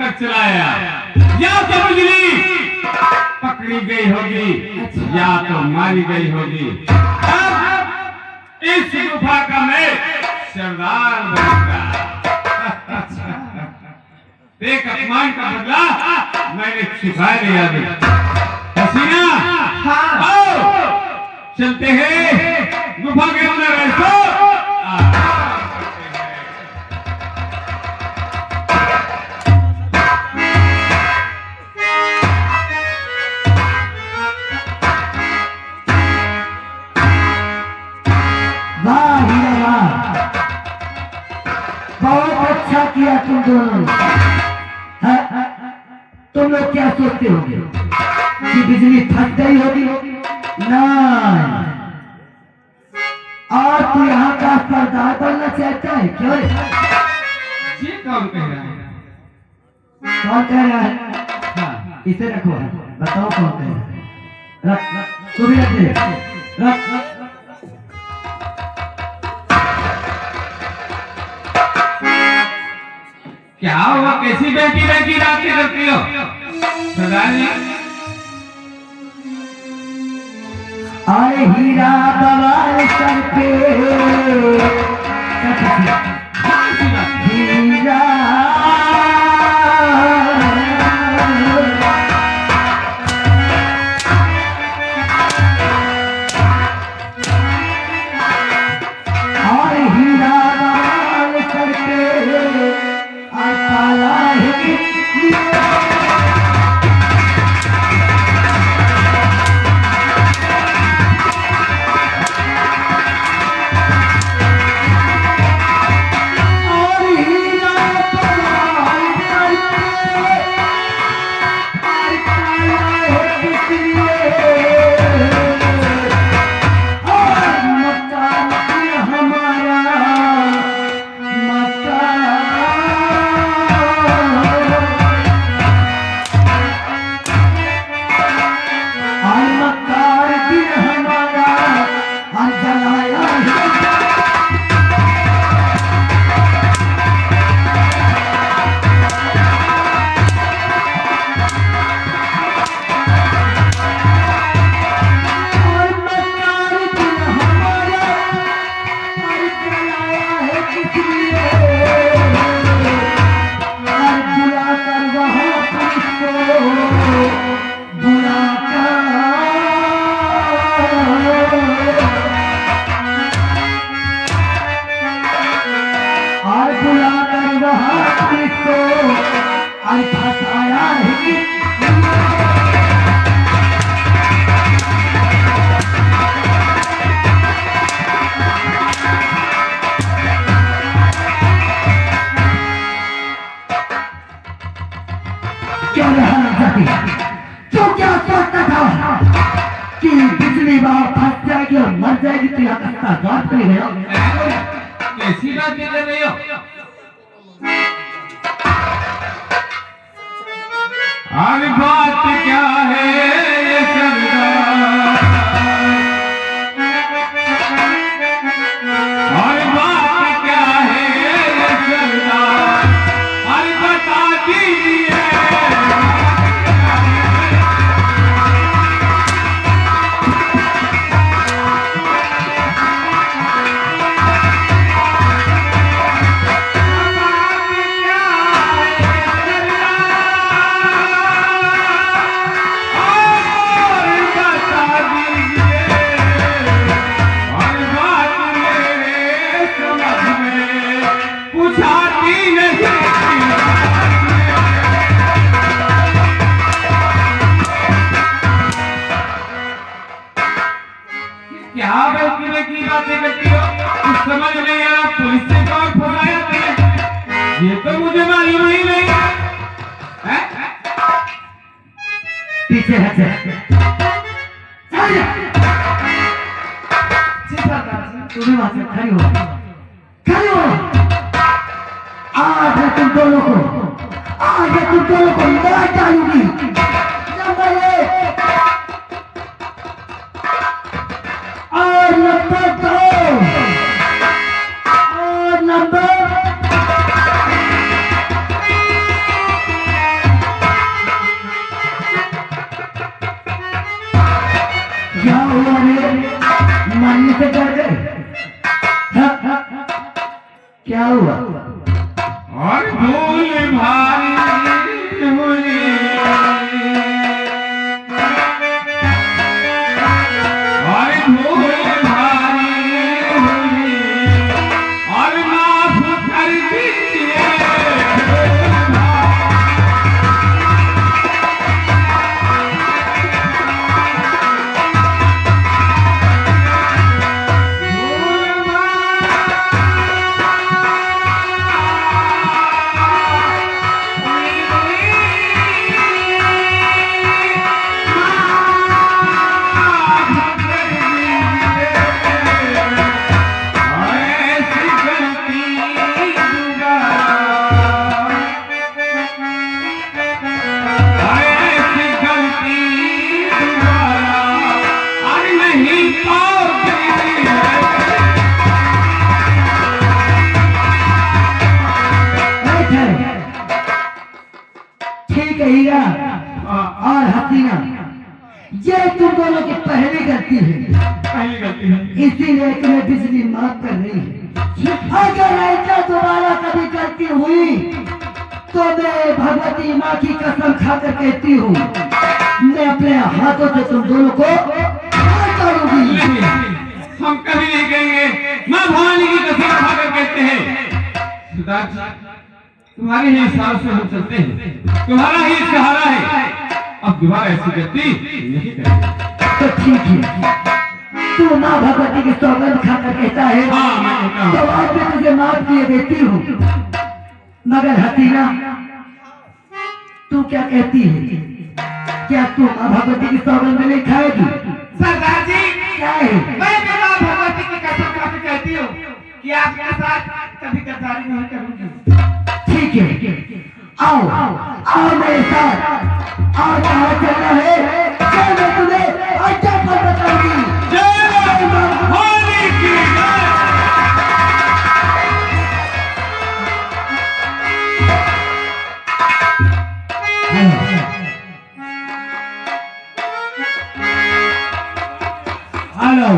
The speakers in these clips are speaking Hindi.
चक्कर चलाया, या तो बिजली पकड़ी गई होगी या तो मारी गई होगी। अब इस गुफा का मैं सरदार बनूंगा। एक अपमान का बदला मैंने चुका लिया। हसीना, आओ चलते हैं गुफा के अंदर। ऐसो बहुत अच्छा किया तुम दोनों। तुम लोग क्या सोचते होगे कि बिजली फंस गई होगी? नहीं। और तू यहाँ का सरदार बनना चाहता है क्यों? ये कौन कह रहा है? कौन कह रहा है? हाँ, इसे रखो। बताओ कौन कह रहा है? रख, तू भी रख दे। रख। क्या हुआ? कैसी बेटी बेटी रात करती हो सरदार जी? अरे हीरा बवाल सर पे हीरा मर जाएगी तो यहाँ तक बात नहीं गया। कैसी बात कर रही हो? आज बात क्या है ये सरदार? आज बात क्या है ये सरदार? आज बता दीजिए। क्या बल्कि की बातें करती हो? कुछ समझ नहीं आ रहा। पुलिस ने कौन फंसाया तुम्हें? ये तो मुझे मालूम ही नहीं है। पीछे हट तू भी वहां से खड़ी हो। आज तुम दोनों को मार डालूंगी। नंबर 1 और नंबर 2 और नंबर ठीक है हीरा और हसीना, ये तुम दोनों की पहली गलती है, पहली गलती है। इसीलिए तुम्हें बिजली माफ कर रही है। अगर ऐसा दोबारा कभी गलती हुई तो मैं भगवती माँ की कसम खाकर कहती हूँ, मैं अपने हाथों से तुम दोनों को मार डालूंगी। हम कभी नहीं कहेंगे। माँ भवानी की कसम खाकर कहते हैं सरदार जी, तुम्हारे ही इशारों से हम चलते हैं, तुम्हारा ही सहारा है। अब दोबारा ऐसी गलती नहीं करेंगे। तो ठीक है, तू माँ भगवती की सौगंध खाकर कहता है, हाँ, मैं कहता हूँ। तो आज मैं तुझे माफ किए देती हूँ। मगर हसीना, तू क्या कहती है? क्या तू माँ भगवती की सौगंध नहीं खाएगी? सरदार जी, क्या है? मैं भी माँ भगवती की कसम खा के कहती हूँ कि आपके साथ कभी गद्दारी नहीं करूंगी। ठीक है, आओ आओ मेरे साथ। आओ, कहाँ चलना है? चल, मैं तुम्हें अच्छा पर बताऊंगी। जय माँ भवानी की जय। हेलो,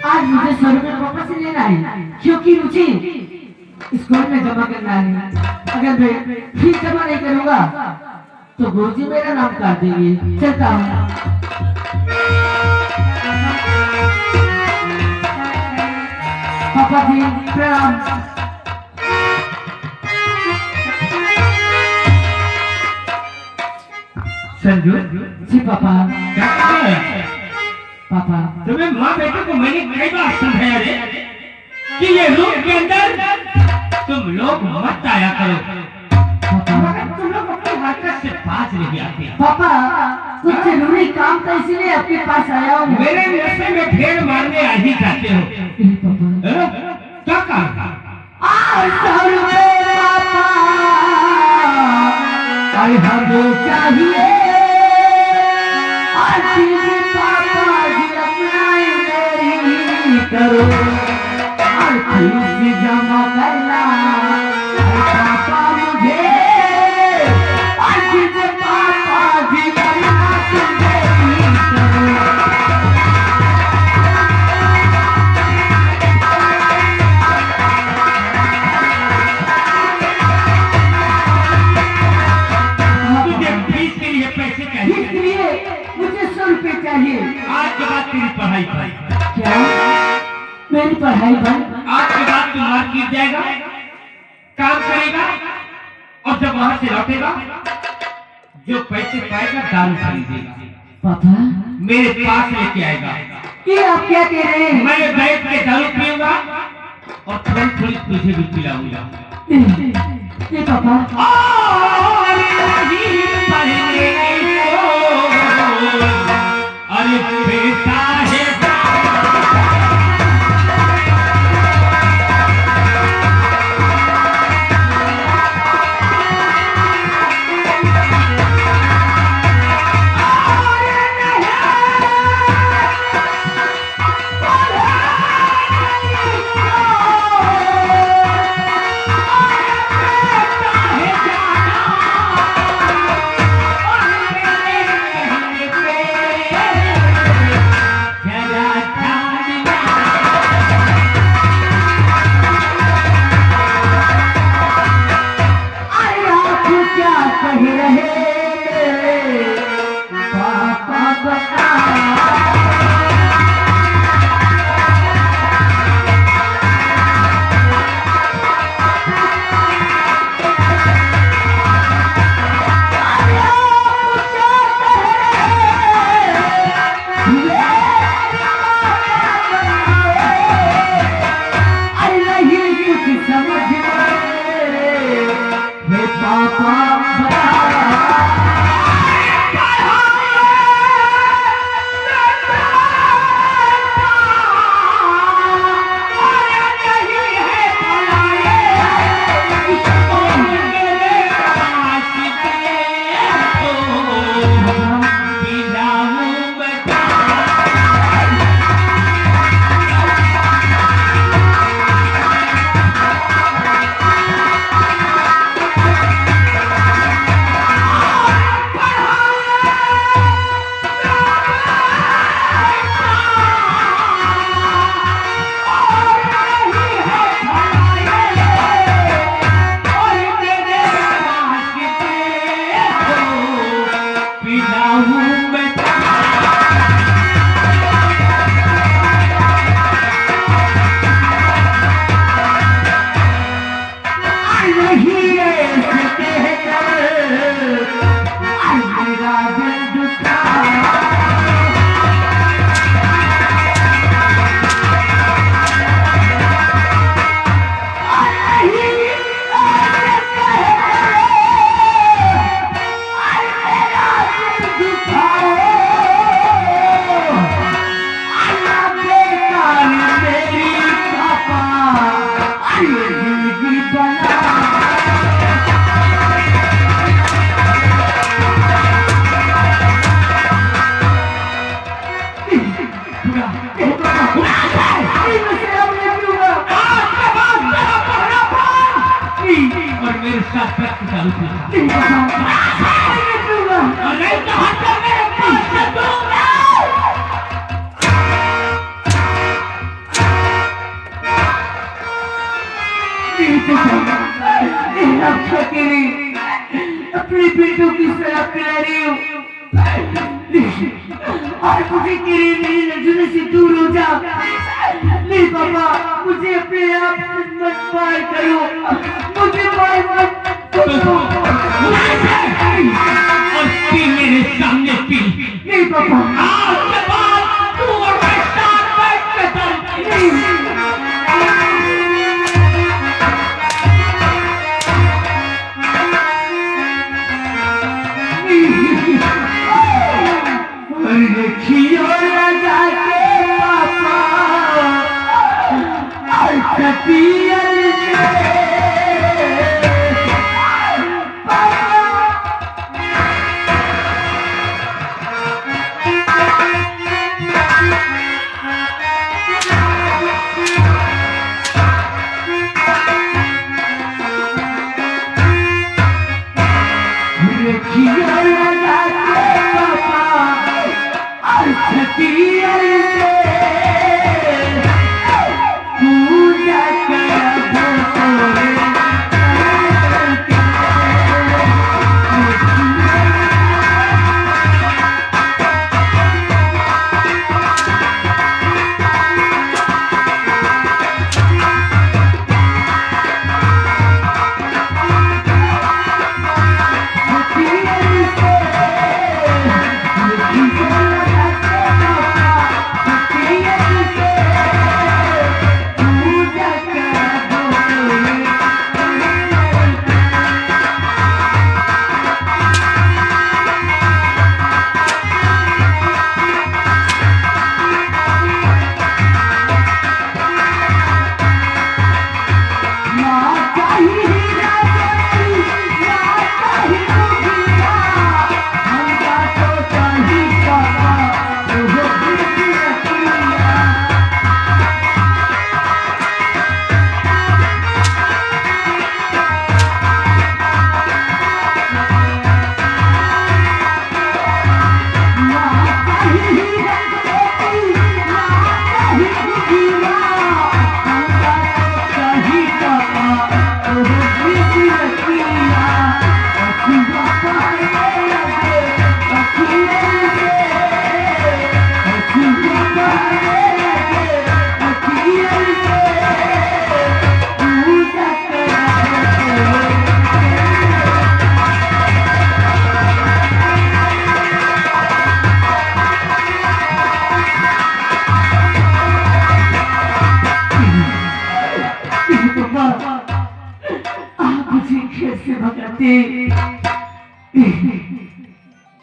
आज मुझे 100 रुपये वापस लेना है, क्योंकि रुचि स्कूल में जमा करना है। अगर मैं फीस जमा नहीं करूंगा तो गुरुजी मेरा नाम काट देंगे। चलता हूँ। पापा जी प्रणाम। संजू जी पापा। क्या कर रहे हैं? पापा तुम्हें माँ बेटे को मैंने कई बार समझाया रे कि ये रूम के अंदर तुम लोग मत आया करो, मगर तुम लोग अपनी हरकत से बाज नहीं आते। पापा कुछ जरूरी काम था इसीलिए आपके पास आया हूँ। मेरे नशे में ढेर मारने आ ही जाते हो। पापा क्या काम? हमें चाहिए पापा जी अपनाए मेरी करो और फीस जमा करना पापा मुझे पापा जी करना तुम मेरी करो। इसलिए मुझे 100 रुपए चाहिए। आज के बाद तेरी पढ़ाई भाई। क्या मेरी पढ़ाई बंद? आज के बाद तू मार्केट जाएगा, काम करेगा और जब वहां से लौटेगा जो पैसे पाएगा दारू खरीदेगा। पापा मेरे पास लेके आएगा। ये आप क्या कह रहे हैं? मैं बैठ के दारू पीऊंगा और थोड़ी थोड़ी तुझे भी पिलाऊंगा। ये पापा अरे बेटा है अपनी बेटों की सलाह पिला रही हूँ और मुझे तेरी मेरी नजरों से दूर हो जा। नहीं पापा, मुझे अपने आप मत मार करो, मुझे मार मत करो। और पी मेरे सामने पी। नहीं पापा, आज के बाद तू और मैं साथ बैठ के चल। खियो लगा के पापा खतियल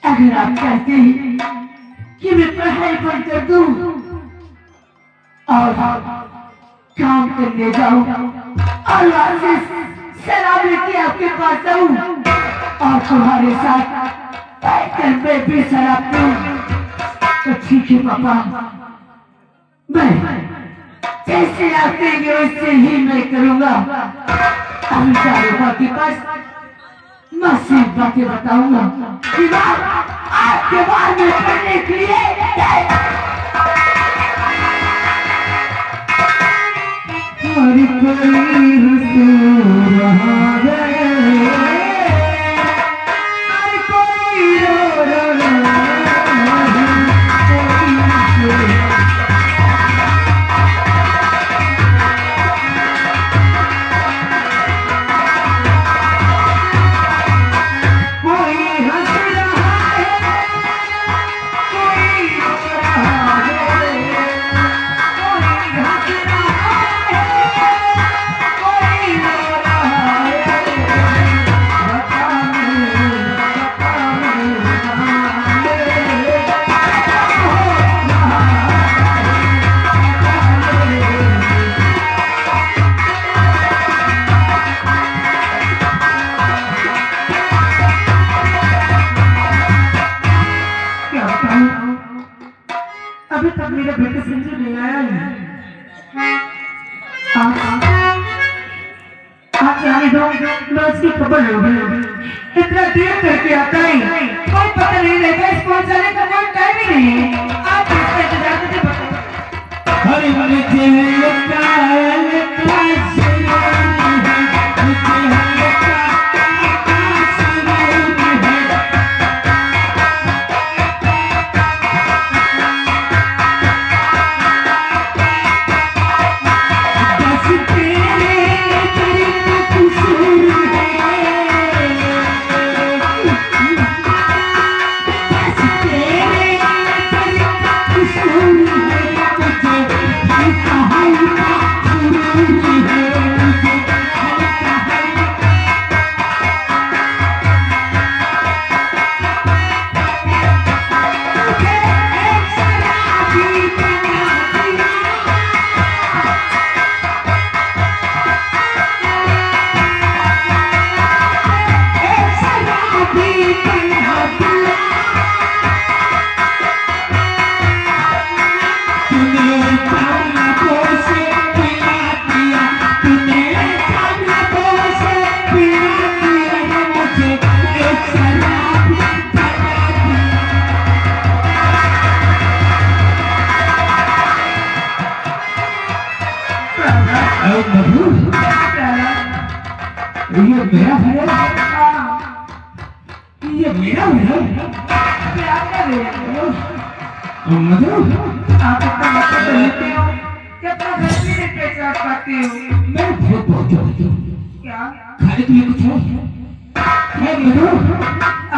अगर आप चाहते हैं कि मैं पढ़ाई बंद कर दूं और काम करने जाऊं और वापस सलाम लेके आपके पास आऊं और तुम्हारे साथ बैठकर मैं भी शराब पीऊं, तो ठीक है पापा, मैं जैसे आप कहेंगे वैसे ही मैं करूंगा। अभी जाऊंगा के पास मसीह बातें बताऊंगा कि आपके बाद में पढ़ने के लिए हमारी कोई रसूल रहा है, हमारी कोई रो रहा अभी तक मेरे बेटे संजय नहीं आया है। आप जाने दो, मैं उसकी खबर लूंगी। इतना देर करके आता है, कोई पता नहीं रहता, इस पहुंचाने का कोई टाइम ही नहीं है। आप इसका इंतजार करते बताओ। हरी हरी भाई मधु, ये मेरा घर है, ये मेरा घर है। मधु, आप इतना मतलब लेते हो कितना घर भी नहीं पहचान पाते हो मैं बहुत बहुत क्या खाने के लिए कुछ है? मधु,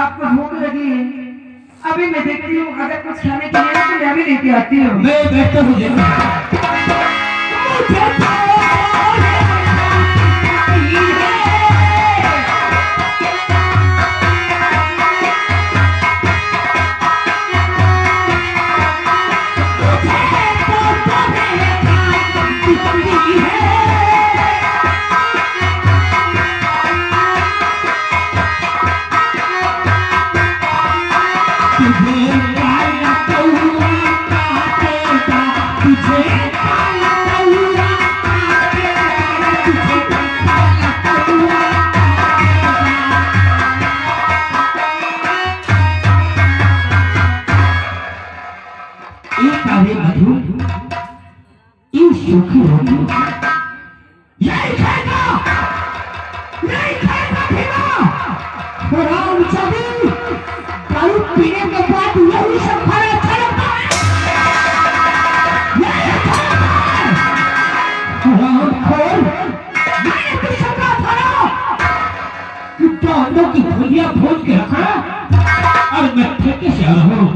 आपको भूख लगी है अभी मैं देखती हूँ अगर कुछ खाने के लिए तो मैं भी लेके आती हूँ मैं बैठता हूँ देखो। मधु, ये सूखी रोटी यही खाएगा पीना। राम चाबी दारू पीने के बाद यही सब खाना अच्छा लगता है। यही खाएगा। राम खोल, मैंने तो सबका खाना कितना अंदर की भुजिया भोज के रखा और मैं ठेके से आ रहा हूँ।